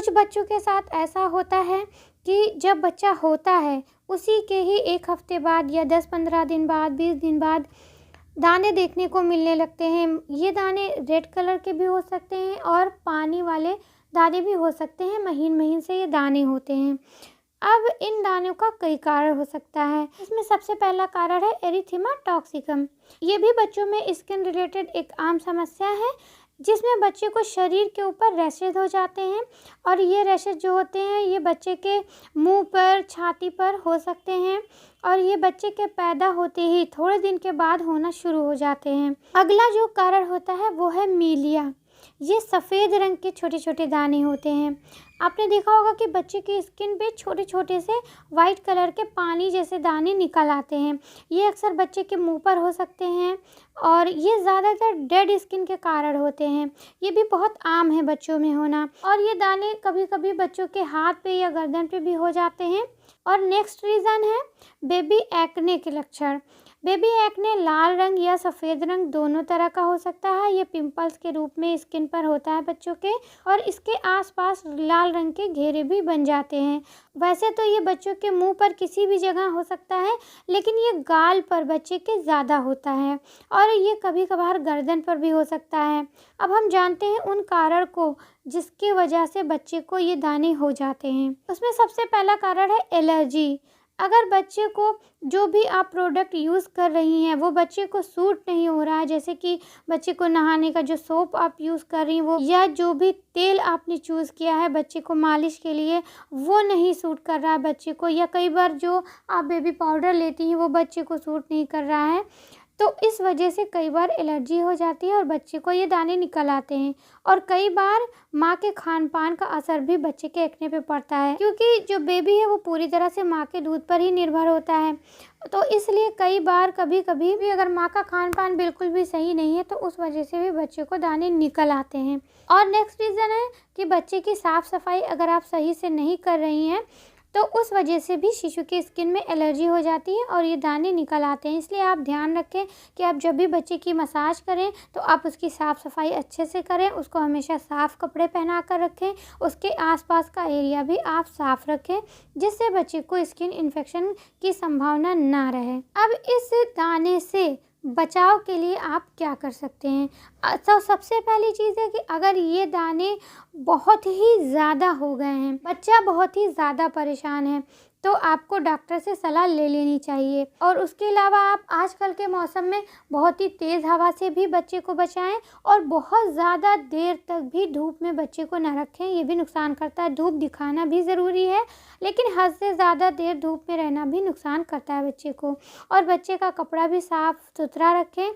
कुछ बच्चों के साथ ऐसा होता है कि जब बच्चा होता है उसी के ही 1 हफ्ते बाद या 10-15 दिन बाद, 20 दिन बाद दाने देखने को मिलने लगते हैं। ये दाने रेड कलर के भी हो सकते हैं और पानी वाले दाने भी हो सकते हैं, महीन-महीन से ये दाने होते हैं। अब इन दानों का कई कारण हो सकता है। इसमें सबसे पहला कारण है एरिथेमा टॉक्सिकम। ये भी बच्चों में स्किन रिलेटेड एक आम समस्या है, जिसमें बच्चे को शरीर के ऊपर रैशेज हो जाते हैं और ये रैशेज जो होते हैं ये बच्चे के मुंह पर, छाती पर हो सकते हैं और ये बच्चे के पैदा होते ही थोड़े दिन के बाद होना शुरू हो जाते हैं। अगला जो कारण होता है वो है मीलिया। ये सफ़ेद रंग के छोटे छोटे दाने होते हैं। आपने देखा होगा कि बच्चे की स्किन पे छोटे छोटे से वाइट कलर के पानी जैसे दाने निकल आते हैं। ये अक्सर बच्चे के मुंह पर हो सकते हैं और ये ज़्यादातर डेड स्किन के कारण होते हैं। ये भी बहुत आम है बच्चों में होना और ये दाने कभी कभी बच्चों के हाथ पे या गर्दन पे भी हो जाते हैं। और नेक्स्ट रीज़न है बेबी एक्ने के लक्षण। बेबी एक्ने लाल रंग या सफ़ेद रंग दोनों तरह का हो सकता है। ये पिंपल्स के रूप में स्किन पर होता है बच्चों के और इसके आसपास लाल रंग के घेरे भी बन जाते हैं। वैसे तो ये बच्चों के मुंह पर किसी भी जगह हो सकता है, लेकिन ये गाल पर बच्चे के ज़्यादा होता है और ये कभी कभार गर्दन पर भी हो सकता है। अब हम जानते हैं उन कारण को जिसकी वजह से बच्चे को ये दाने हो जाते हैं। उसमें सबसे पहला कारण है एलर्जी। अगर बच्चे को जो भी आप प्रोडक्ट यूज़ कर रही हैं वो बच्चे को सूट नहीं हो रहा है, जैसे कि बच्चे को नहाने का जो सोप आप यूज़ कर रही हैं वो, या जो भी तेल आपने चूज़ किया है बच्चे को मालिश के लिए वो नहीं सूट कर रहा है बच्चे को, या कई बार जो आप बेबी पाउडर लेती हैं वो बच्चे को सूट नहीं कर रहा है, तो इस वजह से कई बार एलर्जी हो जाती है और बच्चे को ये दाने निकल आते हैं। और कई बार माँ के खान पान का असर भी बच्चे के एक्ने पे पड़ता है, क्योंकि जो बेबी है वो पूरी तरह से माँ के दूध पर ही निर्भर होता है। तो इसलिए कई बार कभी कभी भी अगर माँ का खान पान बिल्कुल भी सही नहीं है तो उस वजह से भी बच्चे को दाने निकल आते हैं। और नेक्स्ट रीज़न है कि बच्चे की साफ़ सफाई अगर आप सही से नहीं कर रही हैं तो उस वजह से भी शिशु की स्किन में एलर्जी हो जाती है और ये दाने निकल आते हैं। इसलिए आप ध्यान रखें कि आप जब भी बच्चे की मसाज करें तो आप उसकी साफ़ सफाई अच्छे से करें, उसको हमेशा साफ़ कपड़े पहना कर रखें, उसके आसपास का एरिया भी आप साफ़ रखें, जिससे बच्चे को स्किन इन्फेक्शन की संभावना ना रहे। अब इस दाने से बचाव के लिए आप क्या कर सकते हैं? तो सबसे पहली चीज़ है कि अगर ये दाने बहुत ही ज़्यादा हो गए हैं, बच्चा बहुत ही ज़्यादा परेशान है, तो आपको डॉक्टर से सलाह ले लेनी चाहिए। और उसके अलावा आप आजकल के मौसम में बहुत ही तेज़ हवा से भी बच्चे को बचाएं और बहुत ज़्यादा देर तक भी धूप में बच्चे को ना रखें, ये भी नुकसान करता है। धूप दिखाना भी ज़रूरी है, लेकिन हद से ज़्यादा देर धूप में रहना भी नुकसान करता है बच्चे को। और बच्चे का कपड़ा भी साफ़ सुथरा रखें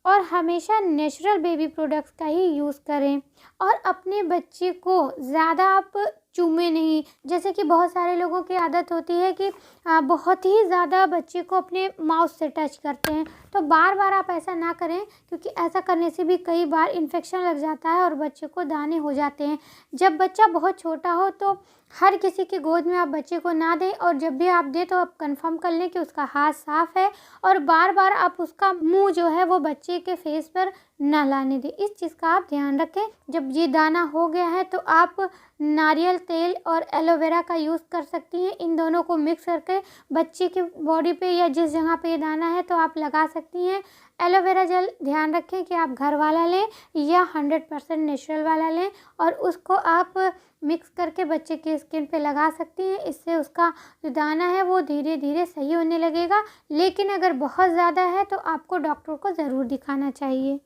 और हमेशा नेचुरल बेबी प्रोडक्ट्स का ही यूज़ करें। और अपने बच्चे को ज़्यादा आप चूमे नहीं, जैसे कि बहुत सारे लोगों की आदत होती है कि बहुत ही ज़्यादा बच्चे को अपने माउथ से टच करते हैं, तो बार बार आप ऐसा ना करें, क्योंकि ऐसा करने से भी कई बार इन्फेक्शन लग जाता है और बच्चे को दाने हो जाते हैं। जब बच्चा बहुत छोटा हो तो हर किसी की गोद में आप बच्चे को ना दें और जब भी आप दें तो आप कंफर्म कर लें कि उसका हाथ साफ़ है और बार बार आप उसका मुंह जो है वो बच्चे के फेस पर ना लाने दें। इस चीज़ का आप ध्यान रखें। जब ये दाना हो गया है तो आप नारियल तेल और एलोवेरा का यूज़ कर सकती हैं। इन दोनों को मिक्स करके बच्चे के बॉडी पे या जिस जगह पे ये दाना है तो आप लगा सकती हैं। एलोवेरा जेल ध्यान रखें कि आप घर वाला लें या 100% नेचुरल वाला लें और उसको आप मिक्स करके बच्चे की स्किन पे लगा सकती हैं। इससे उसका जो दाना है वो धीरे धीरे सही होने लगेगा, लेकिन अगर बहुत ज़्यादा है तो आपको डॉक्टर को ज़रूर दिखाना चाहिए।